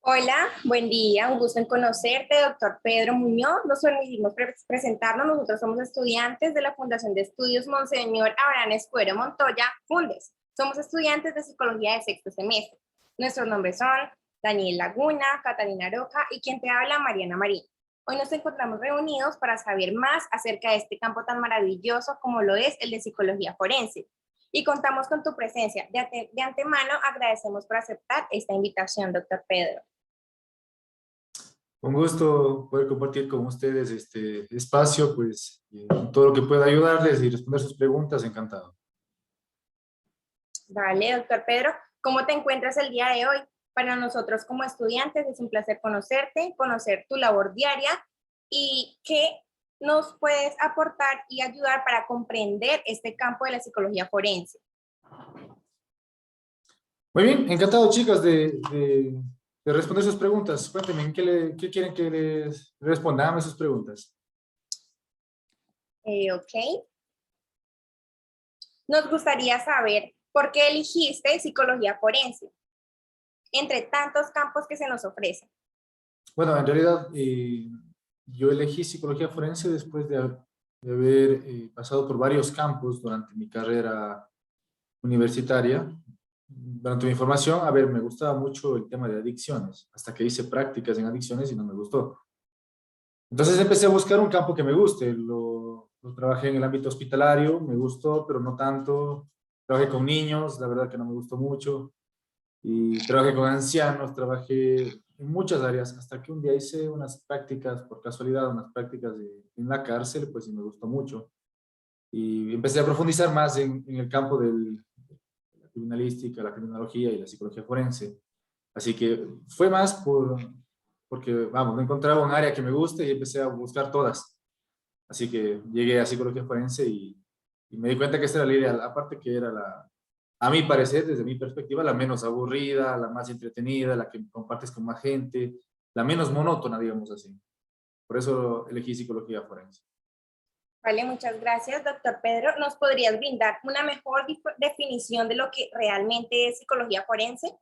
Hola, buen día, un gusto en conocerte, doctor Pedro Muñoz. Nos permitimos presentarnos. Nosotros somos estudiantes de la Fundación de Estudios Monseñor Abraham Escuero Montoya, Fundes. Somos estudiantes de Psicología de sexto semestre. Nuestros nombres son Daniel Laguna, Catalina Roca y quien te habla, Mariana Marín. Hoy nos encontramos reunidos para saber más acerca de este campo tan maravilloso como lo es el de psicología forense. Y contamos con tu presencia. De antemano agradecemos por aceptar esta invitación, doctor Pedro. Un gusto poder compartir con ustedes este espacio, pues, y todo lo que pueda ayudarles y responder sus preguntas, encantado. Vale, doctor Pedro, ¿cómo te encuentras el día de hoy? Para nosotros como estudiantes es un placer conocerte, conocer tu labor diaria y qué nos puedes aportar y ayudar para comprender este campo de la psicología forense. Muy bien, encantado, chicas, de responder sus preguntas. Cuéntenme, ¿qué quieren que les respondamos sus preguntas? Ok. Nos gustaría saber por qué elegiste psicología forense entre tantos campos que se nos ofrecen. Bueno, en realidad, yo elegí psicología forense después de haber pasado por varios campos durante mi carrera universitaria. Durante mi formación, a ver, me gustaba mucho el tema de adicciones, hasta que hice prácticas en adicciones y no me gustó. Entonces empecé a buscar un campo que me guste. Lo trabajé en el ámbito hospitalario, me gustó, pero no tanto. Trabajé con niños, la verdad que no me gustó mucho. Y trabajé con ancianos, trabajé en muchas áreas, hasta que un día hice unas prácticas, por casualidad, unas prácticas en la cárcel, pues sí me gustó mucho. Y empecé a profundizar más en el campo de la criminalística, la criminología y la psicología forense. Así que fue más porque, vamos, no encontraba un área que me guste y empecé a buscar todas. Así que llegué a psicología forense y me di cuenta que esta era la ideal. Aparte que era a mi parecer, desde mi perspectiva, la menos aburrida, la más entretenida, la que compartes con más gente, la menos monótona, digamos así. Por eso elegí psicología forense. Vale, muchas gracias, doctor Pedro. ¿Nos podrías brindar una mejor definición de lo que realmente es psicología forense?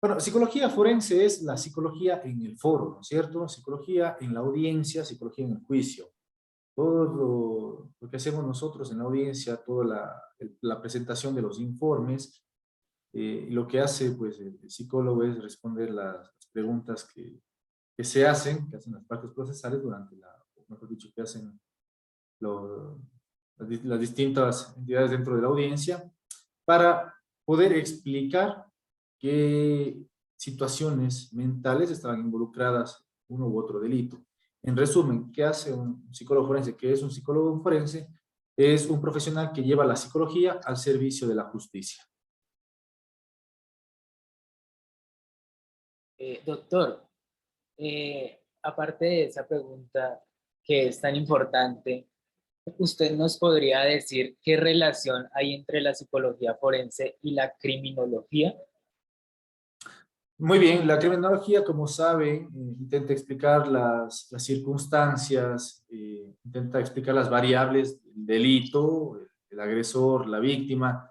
Bueno, psicología forense es la psicología en el foro, ¿no es cierto? Psicología en la audiencia, psicología en el juicio. Todo lo que hacemos nosotros en la audiencia, toda la presentación de los informes, y lo que hace pues, el psicólogo es responder las preguntas que se hacen, que hacen las partes procesales durante mejor dicho, que hacen lo- las distintas entidades dentro de la audiencia, para poder explicar qué situaciones mentales estaban involucradas uno u otro delito. En resumen, ¿qué hace un psicólogo forense? ¿Qué es un psicólogo forense? Es un profesional que lleva la psicología al servicio de la justicia. Doctor, aparte de esa pregunta que es tan importante, ¿usted nos podría decir qué relación hay entre la psicología forense y la criminología? Muy bien, la criminología, como saben, intenta explicar las circunstancias, intenta explicar las variables del delito, el agresor, la víctima.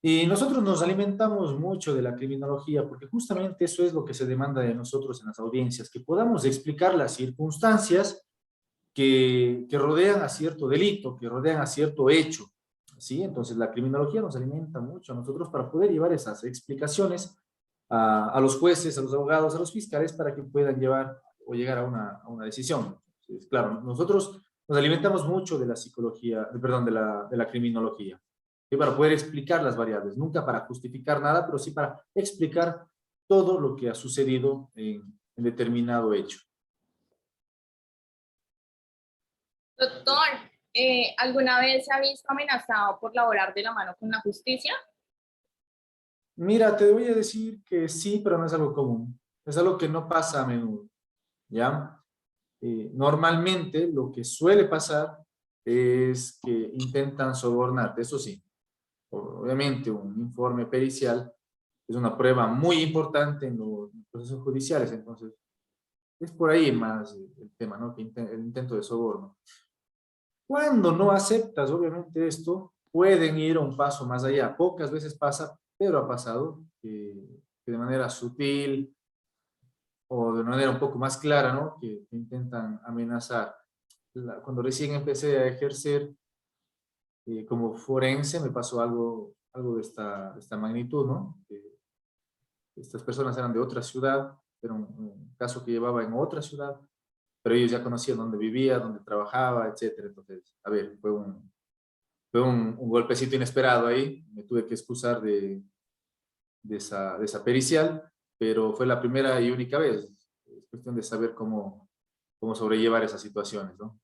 Y nosotros nos alimentamos mucho de la criminología porque justamente eso es lo que se demanda de nosotros en las audiencias, que podamos explicar las circunstancias que rodean a cierto delito, que rodean a cierto hecho. ¿Sí? Entonces la criminología nos alimenta mucho a nosotros para poder llevar esas explicaciones a los jueces, a los abogados, a los fiscales para que puedan llevar o llegar a una decisión. Entonces, claro, nosotros nos alimentamos mucho de la psicología, perdón, de la criminología, ¿sí? Para poder explicar las variables, nunca para justificar nada, pero sí para explicar todo lo que ha sucedido en determinado hecho. Doctor, ¿alguna vez se ha visto amenazado por laborar de la mano con la justicia? Mira, te voy a decir que sí, pero no es algo común. Es algo que no pasa a menudo, ¿ya? Normalmente lo que suele pasar es que intentan sobornarte, eso sí. Obviamente un informe pericial es una prueba muy importante en los procesos judiciales, entonces es por ahí más el tema, ¿no? El intento de soborno. Cuando no aceptas, obviamente, esto, pueden ir un paso más allá. Pocas veces pasa, pero ha pasado que de manera sutil o de una manera un poco más clara, ¿no? Que intentan amenazar. Cuando recién empecé a ejercer como forense, me pasó algo de esta magnitud, ¿no? Estas personas eran de otra ciudad, era un caso que llevaba en otra ciudad, pero ellos ya conocían dónde vivía, dónde trabajaba, etcétera. Entonces, a ver, fue un golpecito inesperado ahí, me tuve que excusar de esa pericial, pero fue la primera y única vez. Es cuestión de saber cómo sobrellevar esas situaciones, ¿no?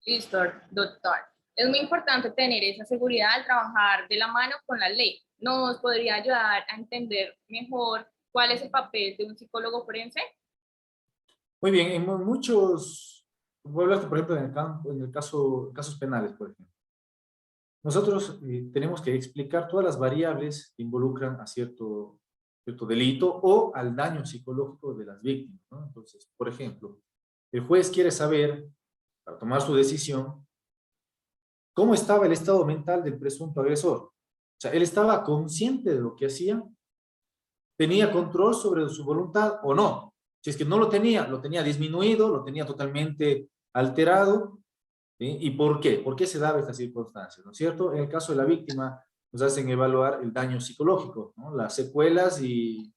Listo, doctor. Es muy importante tener esa seguridad al trabajar de la mano con la ley. ¿Nos podría ayudar a entender mejor cuál es el papel de un psicólogo forense? Muy bien, en muchos, voy a hablar, por ejemplo, en el casos penales, por ejemplo. Nosotros tenemos que explicar todas las variables que involucran a cierto delito o al daño psicológico de las víctimas, ¿no? Entonces, por ejemplo, el juez quiere saber, para tomar su decisión, cómo estaba el estado mental del presunto agresor. O sea, él estaba consciente de lo que hacía, tenía control sobre su voluntad o no. Si es que no lo tenía disminuido, lo tenía totalmente alterado. ¿Sí? ¿Y por qué? ¿Por qué se daba esta circunstancia? ¿No es cierto? En el caso de la víctima, nos hacen evaluar el daño psicológico, ¿no? Las secuelas y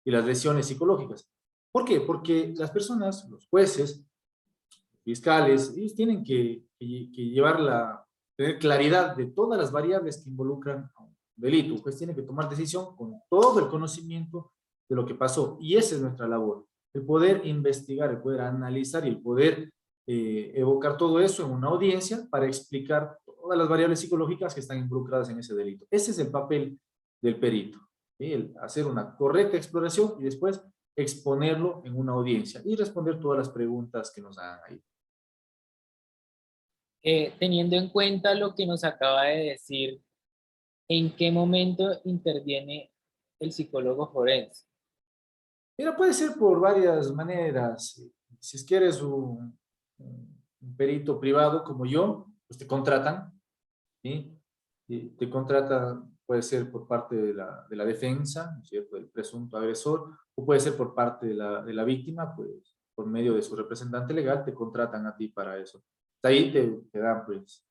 las lesiones psicológicas. ¿Por qué? Porque las personas, los jueces, fiscales, ellos tienen que tener claridad de todas las variables que involucran a un delito. Pues tiene que tomar decisión con todo el conocimiento de lo que pasó. Y esa es nuestra labor, el poder investigar, el poder analizar y el poder evocar todo eso en una audiencia para explicar todas las variables psicológicas que están involucradas en ese delito. Ese es el papel del perito, ¿sí? El hacer una correcta exploración y después exponerlo en una audiencia y responder todas las preguntas que nos hagan ahí. Teniendo en cuenta lo que nos acaba de decir, ¿en qué momento interviene el psicólogo forense? Mira, puede ser por varias maneras. Si es que eres un perito privado como yo, pues te contratan, ¿sí? Y te contratan, puede ser por parte de la defensa, ¿no es cierto?, del presunto agresor, o puede ser por parte de la víctima, pues por medio de su representante legal te contratan a ti para eso. Ahí te dan, pues,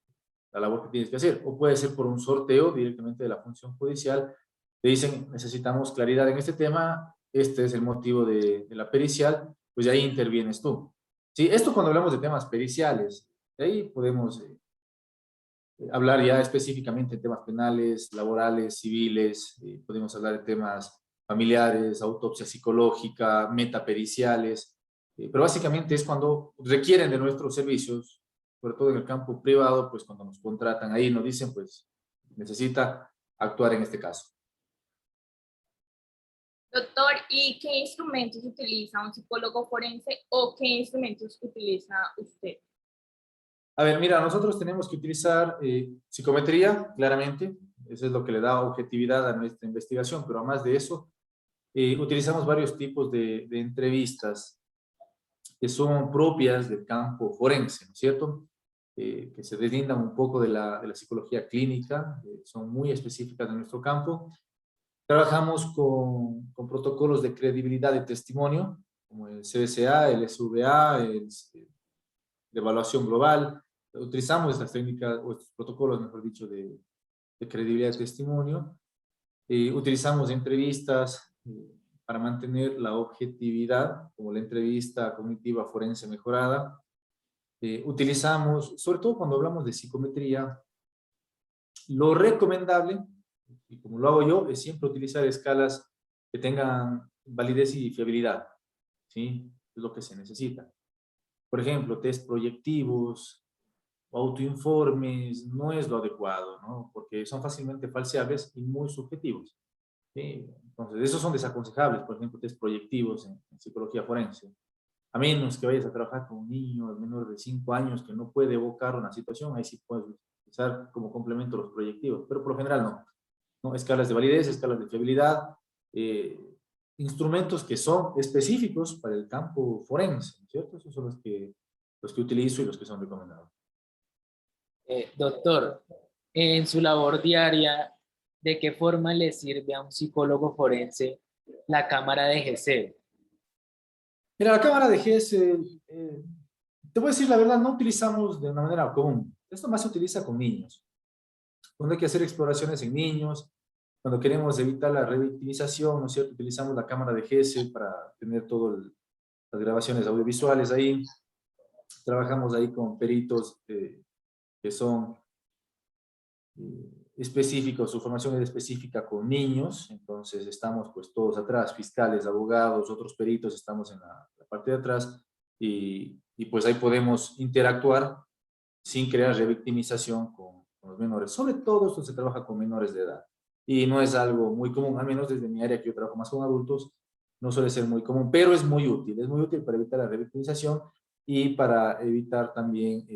la labor que tienes que hacer. O puede ser por un sorteo directamente de la función judicial. Te dicen, necesitamos claridad en este tema, este es el motivo de la pericial, pues ahí intervienes tú. Sí, esto cuando hablamos de temas periciales, de ahí podemos hablar ya específicamente de temas penales, laborales, civiles, podemos hablar de temas familiares, autopsia psicológica, metapericiales, pero básicamente es cuando requieren de nuestros servicios, sobre todo en el campo privado, pues cuando nos contratan ahí nos dicen, pues necesita actuar en este caso. Doctor, ¿y qué instrumentos utiliza un psicólogo forense o qué instrumentos utiliza usted? A ver, mira, nosotros tenemos que utilizar psicometría, claramente, eso es lo que le da objetividad a nuestra investigación, pero además de eso, utilizamos varios tipos de entrevistas que son propias del campo forense, ¿no es cierto? Que se deslindan un poco de la psicología clínica, son muy específicas de nuestro campo. Trabajamos con protocolos de credibilidad de testimonio, como el CBCA, el SVA, de evaluación global. Utilizamos estas técnicas, o estos protocolos, mejor dicho, de credibilidad de testimonio. Utilizamos entrevistas para mantener la objetividad, como la entrevista cognitiva forense mejorada. Utilizamos, sobre todo cuando hablamos de psicometría, lo recomendable, y como lo hago yo, es siempre utilizar escalas que tengan validez y fiabilidad, ¿sí? Es lo que se necesita. Por ejemplo, test proyectivos, autoinformes, no es lo adecuado, ¿no? Porque son fácilmente falseables y muy subjetivos, ¿sí? Entonces, esos son desaconsejables, por ejemplo, test proyectivos en psicología forense. A menos que vayas a trabajar con un niño menor de 5 años que no puede evocar una situación, ahí sí puedes utilizar como complemento los proyectivos, pero por lo general no. ¿No? Escalas de validez, escalas de fiabilidad, instrumentos que son específicos para el campo forense, ¿cierto? Esos son los que utilizo y los que son recomendados. Doctor, en su labor diaria, ¿de qué forma le sirve a un psicólogo forense la cámara de GESEL? Mira, la cámara de GESEL, te voy a decir la verdad, no utilizamos de una manera común. Esto más se utiliza con niños. Cuando hay que hacer exploraciones en niños, cuando queremos evitar la revictimización, ¿no es cierto? Utilizamos la cámara de GESEL para tener todas las grabaciones audiovisuales ahí. Trabajamos ahí con peritos que son específicos, su formación es específica con niños, entonces estamos pues todos atrás, fiscales, abogados, otros peritos, estamos en la parte de atrás y pues ahí podemos interactuar sin crear revictimización con los menores. Sobre todo esto se trabaja con menores de edad y no es algo muy común, al menos desde mi área que yo trabajo más con adultos, no suele ser muy común, pero es muy útil para evitar la revictimización y para evitar también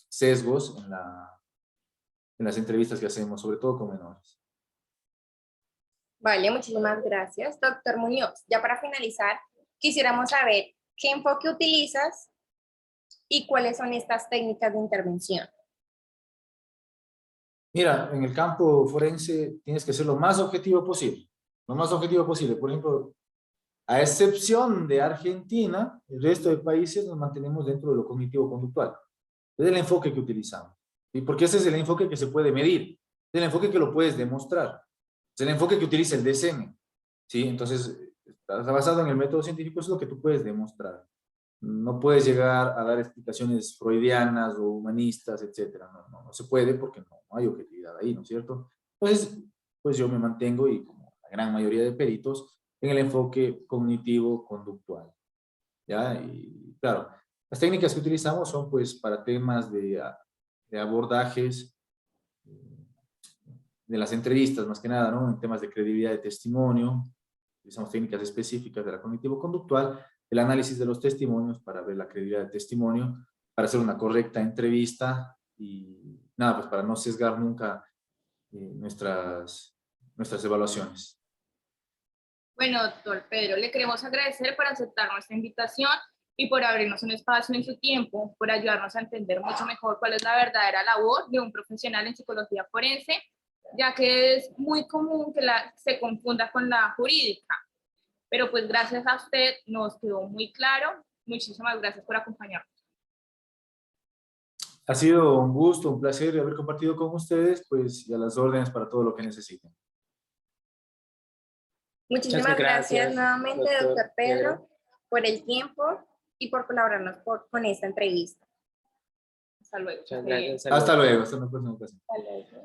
sesgos en las entrevistas que hacemos, sobre todo con menores. Vale, muchísimas gracias, doctor Muñoz. Ya para finalizar, quisiéramos saber qué enfoque utilizas y cuáles son estas técnicas de intervención. Mira, en el campo forense tienes que ser lo más objetivo posible. Lo más objetivo posible. Por ejemplo, a excepción de Argentina, el resto de países nos mantenemos dentro de lo cognitivo-conductual. Es el enfoque que utilizamos. ¿Sí? Porque ese es el enfoque que se puede medir. Es el enfoque que lo puedes demostrar. Es el enfoque que utiliza el DSM. ¿Sí? Entonces, está basado en el método científico, es lo que tú puedes demostrar. No puedes llegar a dar explicaciones freudianas o humanistas, etcétera. No se puede porque no hay objetividad ahí, ¿no es cierto? Entonces, pues yo me mantengo, y como la gran mayoría de peritos, en el enfoque cognitivo-conductual. ¿Ya? Y claro, las técnicas que utilizamos son pues para temas de abordajes de las entrevistas, más que nada, ¿no? En temas de credibilidad de testimonio, utilizamos técnicas específicas de la cognitivo-conductual, el análisis de los testimonios para ver la credibilidad del testimonio, para hacer una correcta entrevista y nada, pues para no sesgar nunca nuestras evaluaciones. Bueno, doctor Pedro, le queremos agradecer por aceptar nuestra invitación y por abrirnos un espacio en su tiempo, por ayudarnos a entender mucho mejor cuál es la verdadera labor de un profesional en psicología forense, ya que es muy común que se confunda con la jurídica. Pero pues gracias a usted nos quedó muy claro. Muchísimas gracias por acompañarnos. Ha sido un gusto, un placer haber compartido con ustedes, pues, y a las órdenes para todo lo que necesiten. Muchísimas gracias nuevamente, doctor Pedro, Pedro, por el tiempo y por colaborarnos con esta entrevista. Hasta luego. muchas gracias. Hasta luego, hasta una próxima ocasión. Hasta luego.